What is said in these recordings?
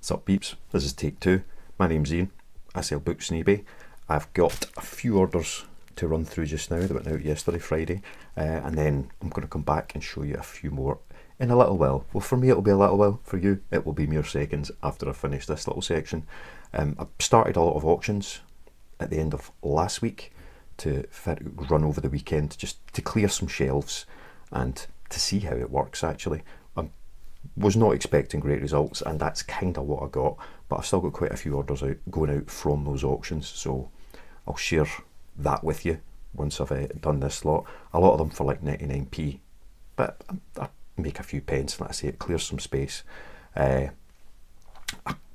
Sup peeps, this is take 2. My name's Ian, I sell books on eBay. I've got a few orders to run through just now that went out yesterday, Friday, and then I'm going to come back and show you a few more in a little while. Well, for me it'll be a little while, for you it will be mere seconds after I finish this little section. I started a lot of auctions at the end of last week to run over the weekend, just to clear some shelves and to see how it works actually. Was not expecting great results, and that's kind of what I got, but I've still got quite a few orders going out from those auctions, so I'll share that with you once I've done this lot. A lot of them for like 99p, but I make a few pence, like I say, it clears some space. A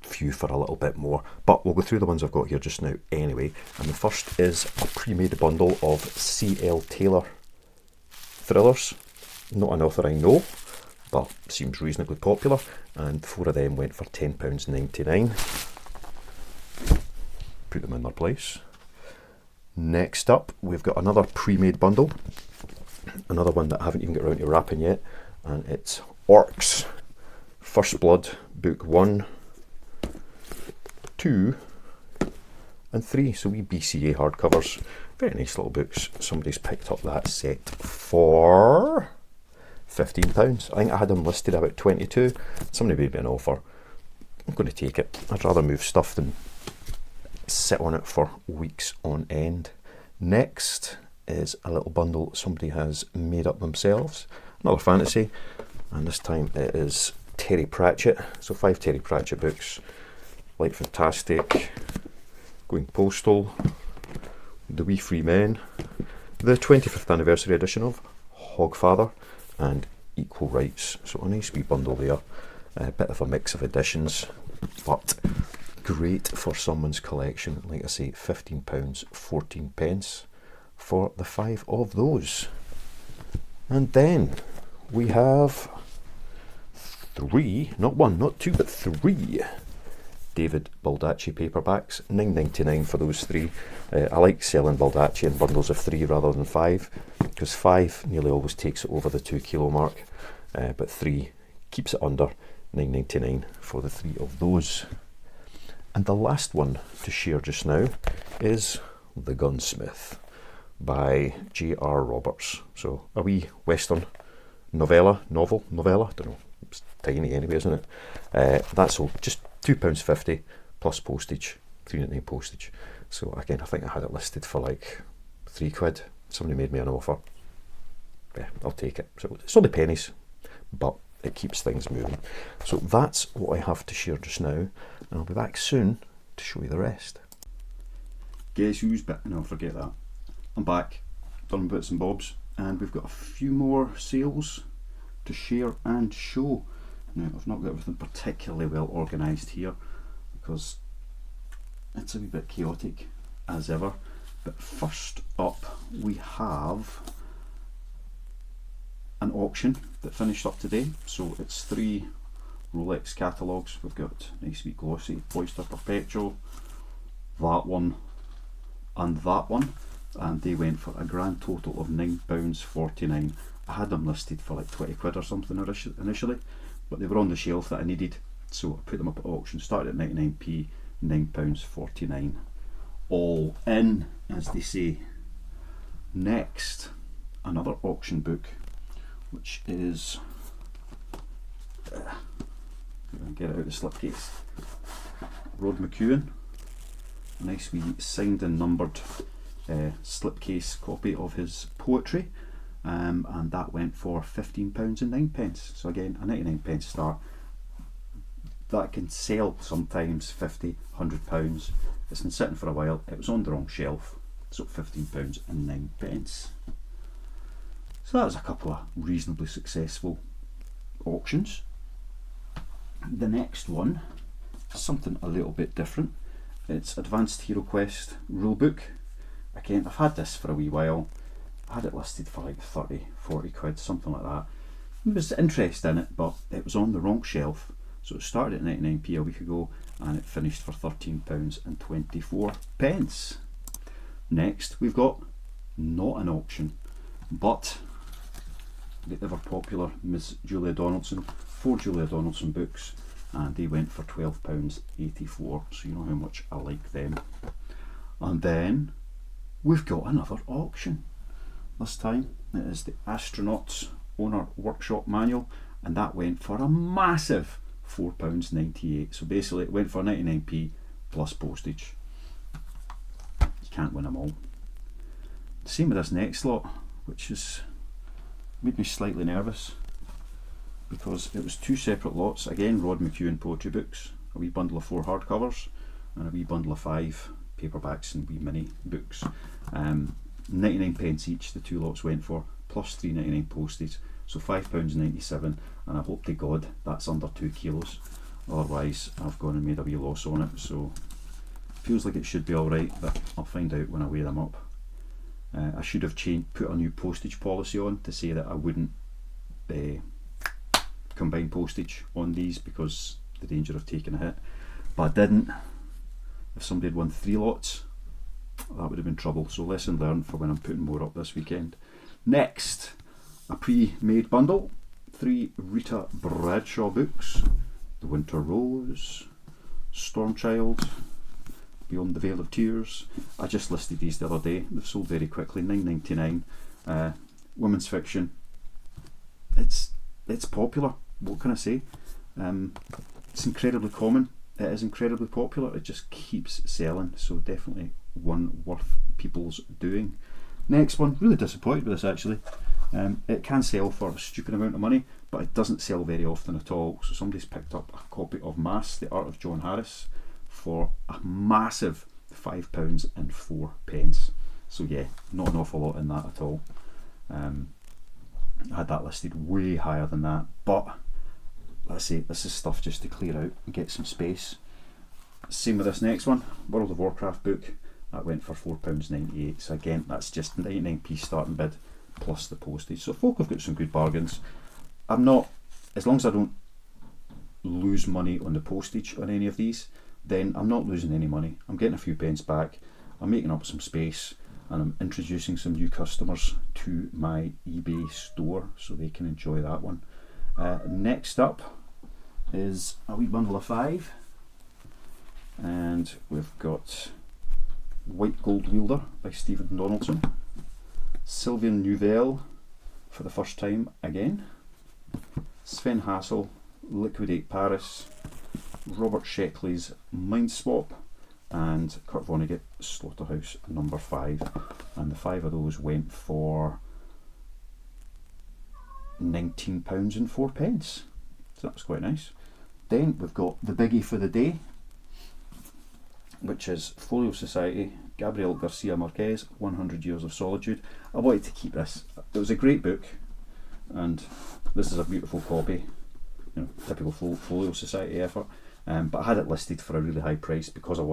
few for a little bit more, but we'll go through the ones I've got here just now anyway. And the first is a pre-made bundle of C.L. Taylor thrillers. Not an author I know, but seems reasonably popular, and 4 of them went for £10.99. Put them in their place. Next up, we've got another pre-made bundle, another one that I haven't even got around to wrapping yet, and it's Orcs First Blood Book 1, 2 and 3, so we BCA hardcovers. Very nice little books. Somebody's picked up that set for £15. I think I had them listed about 22. Somebody made me an offer. I'm going to take it. I'd rather move stuff than sit on it for weeks on end. Next is a little bundle somebody has made up themselves. Another fantasy, and this time it is Terry Pratchett. So 5 Terry Pratchett books. Light Fantastic, Going Postal, The Wee Free Men, the 25th anniversary edition of Hogfather, and Equal Rights. So a nice wee bundle there. A bit of a mix of editions, but great for someone's collection. Like I say, £15, 14 pence for the 5 of those. And then we have 3, not 1, not 2, but 3 David Baldacci paperbacks, £9.99 for those 3. I like selling Baldacci in bundles of 3 rather than 5, because 5 nearly always takes it over the 2 kilo mark, but 3 keeps it under. £9.99 for the 3 of those. And the last one to share just now is The Gunsmith by J.R. Roberts. So a wee western novel, I don't know, it's tiny anyway, isn't it? That's all just £2.50 plus postage, £3.99 postage. So again, I think I had it listed for like £3. Somebody made me an offer. Yeah, I'll take it. So it's only pennies, but it keeps things moving. So that's what I have to share just now, and I'll be back soon to show you the rest. Guess who's back? No, forget that. I'm back, done bits and bobs, and we've got a few more sales to share and show. Now, I've not got everything particularly well organised here because it's a wee bit chaotic as ever. But first up, we have an auction that finished up today. So it's 3 Rolex catalogues. We've got nice wee glossy Oyster Perpetual, that one and that one, and they went for a grand total of £9.49. I had them listed for like £20 or something initially, but they were on the shelf that I needed, so I put them up at auction. Started at 99p, £9.49. All in, as they say. Next, another auction book, which is get it out of the slipcase. Rod McEwen, a nice wee signed and numbered slipcase copy of his poetry, and that went for £15.09. So again, a 99p start. That can sell sometimes £50, £100. It's been sitting for a while. It was on the wrong shelf, so £15.09. So that was a couple of reasonably successful auctions. The next one is something a little bit different. It's Advanced Hero Quest rulebook. Again, I've had this for a wee while. I had it listed for like 30, 40 quid, something like that. There was interest in it, but it was on the wrong shelf. So it started at 99p a week ago, and it finished for £13.24. Next, we've got not an auction, but the ever popular Miss Julia Donaldson. 4 Julia Donaldson books, and they went for £12.84, so you know how much I like them. And then we've got another auction. This time it is the Astronauts Owner Workshop Manual, and that went for a massive £4.98. So basically it went for 99p plus postage. You can't win them all. Same with this next lot, which has made me slightly nervous because it was two separate lots. Again, Rod McEwen poetry books, a wee bundle of 4 hardcovers and a wee bundle of 5 paperbacks and wee mini books. 99p each the two lots went for, plus £3.99 postage, so £5.97, and I hope to God that's under 2 kilos, otherwise I've gone and made a wee loss on it. So feels like it should be alright, but I'll find out when I weigh them up. I should have put a new postage policy on to say that I wouldn't combine postage on these because the danger of taking a hit, but I didn't. If somebody had won 3 lots, that would have been trouble. So lesson learned for when I'm putting more up this weekend. Next, a pre-made bundle, 3 Rita Bradshaw books, The Winter Rose, Stormchild, Beyond the Veil of Tears. I just listed these the other day. They've sold very quickly, £9.99. Women's fiction. It's popular. What can I say? It's incredibly common. It is incredibly popular. It just keeps selling. So definitely one worth people's doing. Next one, really disappointed with this actually. It can sell for a stupid amount of money, but it doesn't sell very often at all. So somebody's picked up a copy of Mass, The Art of John Harris, for a massive £5.04. So yeah, not an awful lot in that at all. I had that listed way higher than that, but let's say this is stuff just to clear out and get some space. Same with this next one, World of Warcraft book. That went for £4.98. So again, that's just 99p starting bid plus the postage. So folk have got some good bargains. I'm not, as long as I don't lose money on the postage on any of these, then I'm not losing any money. I'm getting a few pence back, I'm making up some space, and I'm introducing some new customers to my eBay store so they can enjoy that one. Next up is a wee bundle of 5, and we've got White Gold Wielder by Stephen Donaldson, Sylvian Nouvelle for the first time again, Sven Hassel, Liquidate Paris, Robert Sheckley's Mind Swap, and Kurt Vonnegut, Slaughterhouse number 5, and the 5 of those went for £19.04. So that was quite nice. Then we've got the biggie for the day, which is Folio Society, Gabriel Garcia Marquez, 100 Years of Solitude. I wanted to keep this. It was a great book, and this is a beautiful copy, you know, typical Folio Society effort. But I had it listed for a really high price because I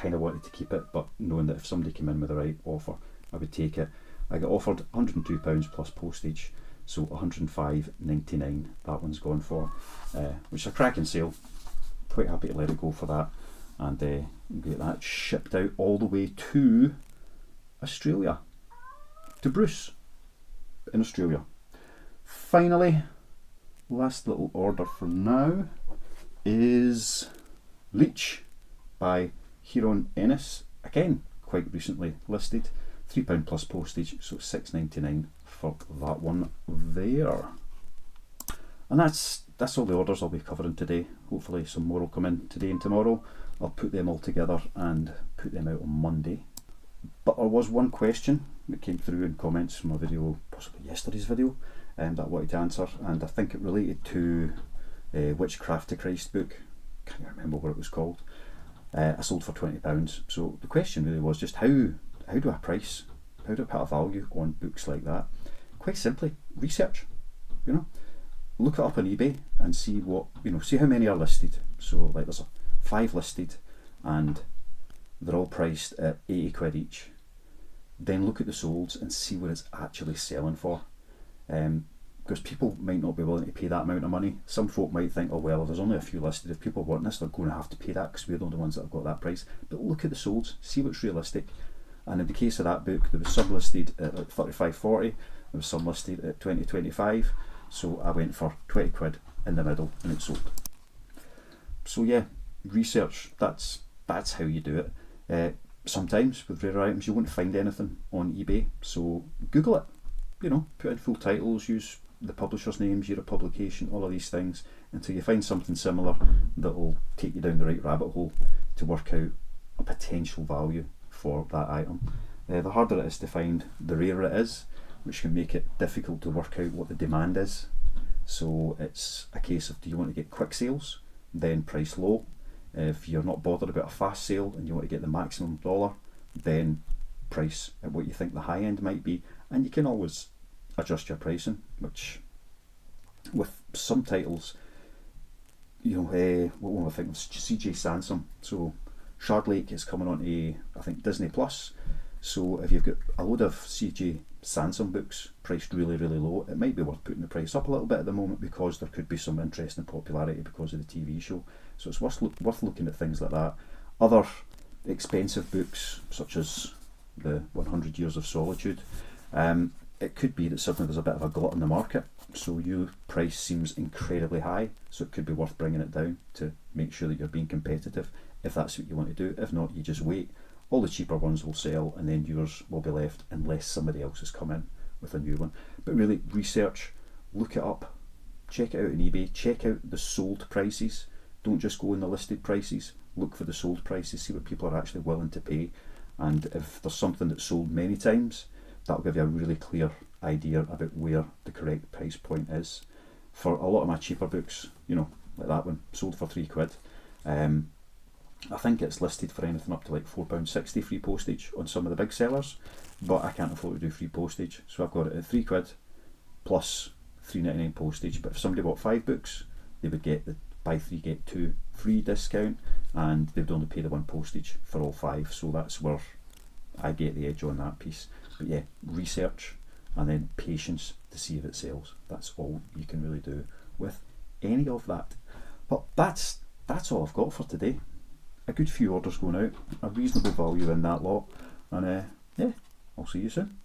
kind of wanted to keep it, but knowing that if somebody came in with the right offer, I would take it. I got offered £102 plus postage, so £105.99 that one's gone for, which is a cracking sale. Quite happy to let it go for that, and get that shipped out all the way to Australia, to Bruce in Australia. Finally, last little order for now is Leech by Hiron Ennis, again quite recently listed, £3 plus postage, so £6.99 for that one there. And that's all the orders I'll be covering today. Hopefully some more will come in today and tomorrow. I'll put them all together and put them out on Monday. But there was one question that came through in comments from a video, possibly yesterday's video, that I wanted to answer, and I think it related to Witchcraft to Christ book. Can't remember what it was called. I sold for £20. So the question really was just how do I price? How do I put a value on books like that? Quite simply, research. You know, look it up on eBay and see what, see how many are listed. So like there's 5 listed, and they're all priced at 80 quid each. Then look at the solds and see what it's actually selling for. Because people might not be willing to pay that amount of money. Some folk might think, oh well, there's only a few listed, if people want this they're going to have to pay that because we're the only ones that have got that price. But look at the solds, see what's realistic. And in the case of that book, there was some listed at like 35-40, there was some listed at 20-25, so I went for 20 quid in the middle and it sold. So yeah, research, that's how you do it. Sometimes with rare items you won't find anything on eBay, so Google it, put in full titles, use the publisher's names, year of publication, all of these things, until you find something similar that will take you down the right rabbit hole to work out a potential value for that item. The harder it is to find, the rarer it is, which can make it difficult to work out what the demand is. So it's a case of, do you want to get quick sales? Then price low. If you're not bothered about a fast sale and you want to get the maximum dollar, then price at what you think the high end might be, and you can always adjust your pricing, which with some titles, what will I think of CJ Sansom. So Shard Lake is coming on to, I think, Disney Plus. So if you've got a load of CJ Sansom books priced really, really low, it might be worth putting the price up a little bit at the moment, because there could be some interest and popularity because of the TV show. So it's worth looking at things like that. Other expensive books, such as the 100 Years of Solitude, it could be that suddenly there's a bit of a glut in the market, so your price seems incredibly high, so it could be worth bringing it down to make sure that you're being competitive, if that's what you want to do. If not, you just wait. All the cheaper ones will sell, and then yours will be left unless somebody else has come in with a new one. But really, research, look it up, check it out on eBay, check out the sold prices. Don't just go in the listed prices, look for the sold prices, see what people are actually willing to pay. And if there's something that's sold many times, that'll give you a really clear idea about where the correct price point is. For a lot of my cheaper books, like that one, sold for £3. I think it's listed for anything up to like £4.60 free postage on some of the big sellers, but I can't afford to do free postage, so I've got it at £3 plus £3.99 postage. But if somebody bought 5 books, they would get the buy 3 get 2 free discount, and they would only pay the 1 postage for all 5, so that's where I get the edge on that piece. But yeah, research and then patience to see if it sells. That's all you can really do with any of that. But that's all I've got for today. A good few orders going out, a reasonable value in that lot, and yeah, I'll see you soon.